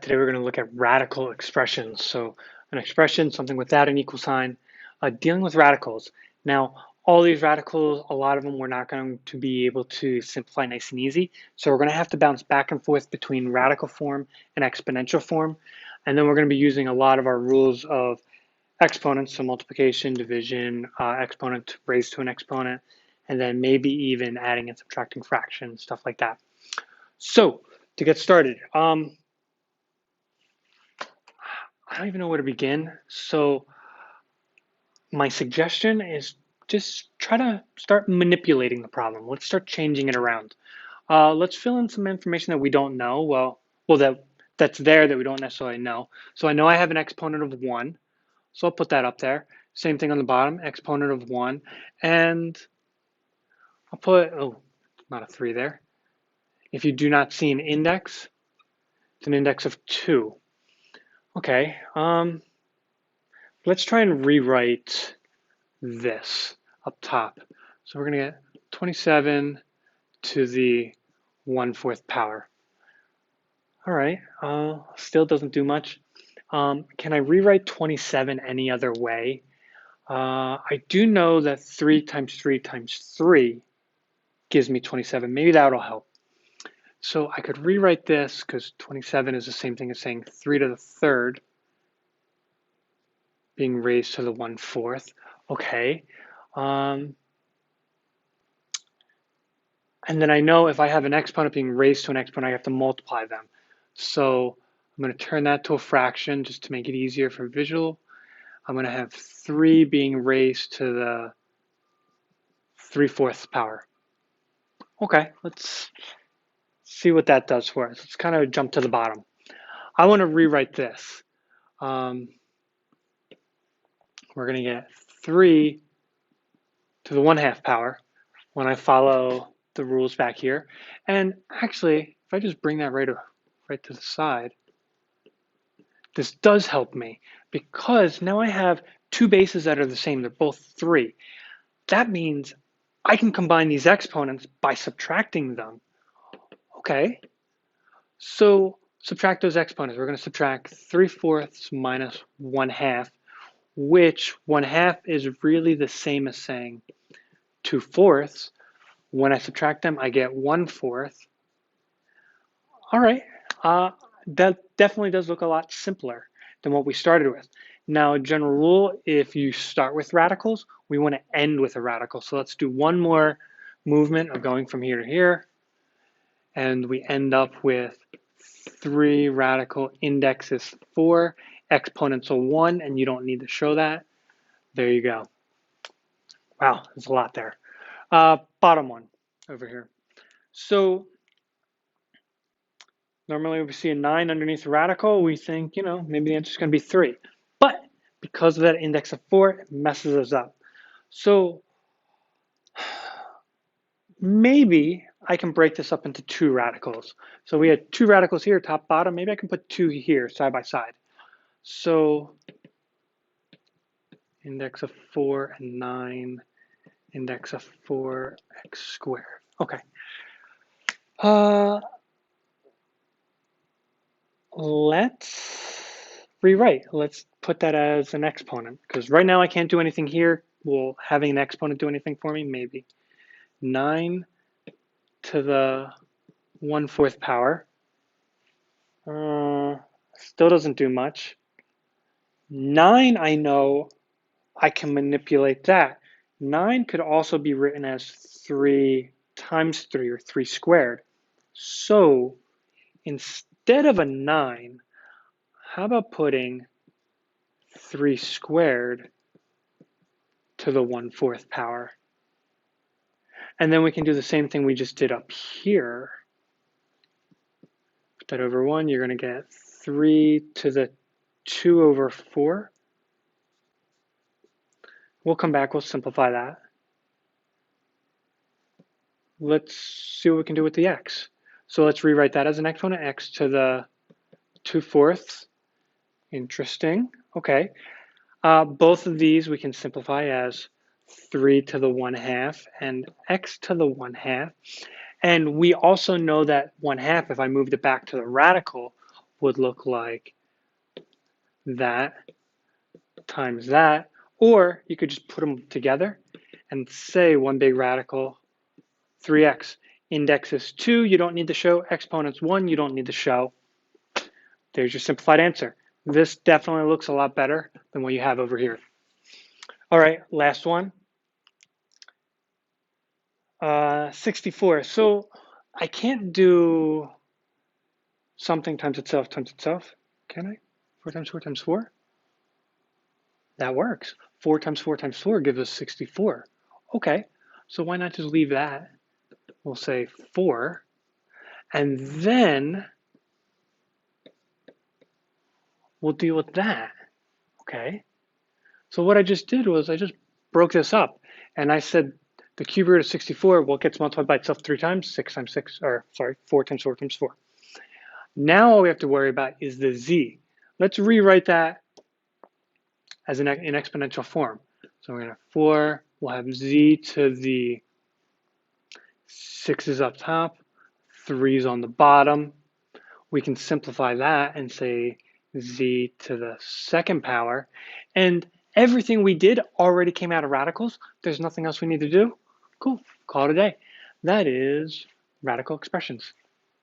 Today we're going to look at radical expressions. So an expression, something without an equal sign, dealing with radicals. Now, all these radicals, a lot of them we're not going to be able to simplify nice and easy. So we're going to have to bounce back and forth between radical form and exponential form. And then we're going to be using a lot of our rules of exponents, so multiplication, division, exponent raised to an exponent, and then maybe even adding and subtracting fractions, stuff like that. So to get started, I don't even know where to begin. So my suggestion is just try to start manipulating the problem. Let's start changing it around. Let's fill in some information that we don't know. That's there that we don't necessarily know. So I know I have an exponent of 1. So I'll put that up there. Same thing on the bottom, exponent of 1. And I'll put, oh, not a 3 there. If you do not see an index, it's an index of 2. Okay, let's try and rewrite this up top. So we're going to get 27 to the 1/4 power. All right, still doesn't do much. Can I rewrite 27 any other way? I do know that 3 times 3 times 3 gives me 27. Maybe that'll help. So I could rewrite this because 27 is the same thing as saying 3 to the 3rd being raised to the 1/4. Okay. And then I know if I have an exponent being raised to an exponent, I have to multiply them. So I'm going to turn that to a fraction just to make it easier for visual. I'm going to have 3 being raised to the 3/4 power. Okay, let's see what that does for us. Let's kind of jump to the bottom. I want to rewrite this. We're going to get 3 to the 1/2 power when I follow the rules back here. And actually, if I just bring that right to the side, this does help me because now I have 2 bases that are the same. They're both 3. That means I can combine these exponents by subtracting them. Okay, so subtract those exponents. We're going to subtract 3/4 minus 1/2, which 1/2 is really the same as saying 2/4. When I subtract them, I get 1/4. All right, that definitely does look a lot simpler than what we started with. Now, general rule, if you start with radicals, we want to end with a radical. So let's do one more movement of going from here to here. And we end up with 3 radical indexes 4, exponential 1, and you don't need to show that. There you go. Wow, there's a lot there. Bottom one over here. So normally if we see a 9 underneath a radical, we think, maybe the answer is going to be 3. But because of that index of 4, it messes us up. So maybe I can break this up into 2 radicals. So we had 2 radicals here, top, bottom. Maybe I can put 2 here, side by side. So index of 4 and 9, index of 4x squared. Okay. Let's rewrite. Let's put that as an exponent because right now I can't do anything here. Will having an exponent do anything for me? Maybe. 9 to the 1/4 power. Still doesn't do much. 9, I know I can manipulate that. 9 could also be written as 3 times 3 or 3 squared. So instead of a 9, how about putting 3 squared to the 1/4 power? And then we can do the same thing we just did up here. Put that over 1, you're going to get 3 to the 2/4. We'll come back, we'll simplify that. Let's see what we can do with the x. So let's rewrite that as an exponent, x to the 2/4. Interesting. Okay. Both of these we can simplify as 3 to the 1/2 and x to the 1/2. And we also know that 1/2, if I moved it back to the radical, would look like that times that, or you could just put them together and say one big radical 3x. Index is 2, you don't need to show. Exponents 1, you don't need to show. There's your simplified answer. This definitely looks a lot better than what you have over here. All right, last one. 64. So I can't do something times itself, can I? 4 times 4 times 4? That works. 4 times 4 times 4 gives us 64. Okay, so why not just leave that? We'll say 4, and then we'll deal with that. Okay, so what I just did was I just broke this up, and I said the cube root of 64, well, it gets multiplied by itself 3 times, 6 times 6, or sorry, 4 times 4 times 4. Now all we have to worry about is the z. Let's rewrite that as in exponential form. So we're going to have 4, we'll have z to the 6 is up top, 3 is on the bottom. We can simplify that and say z to the second power. And everything we did already came out of radicals. There's nothing else we need to do. Cool, call it a day. That is radical expressions.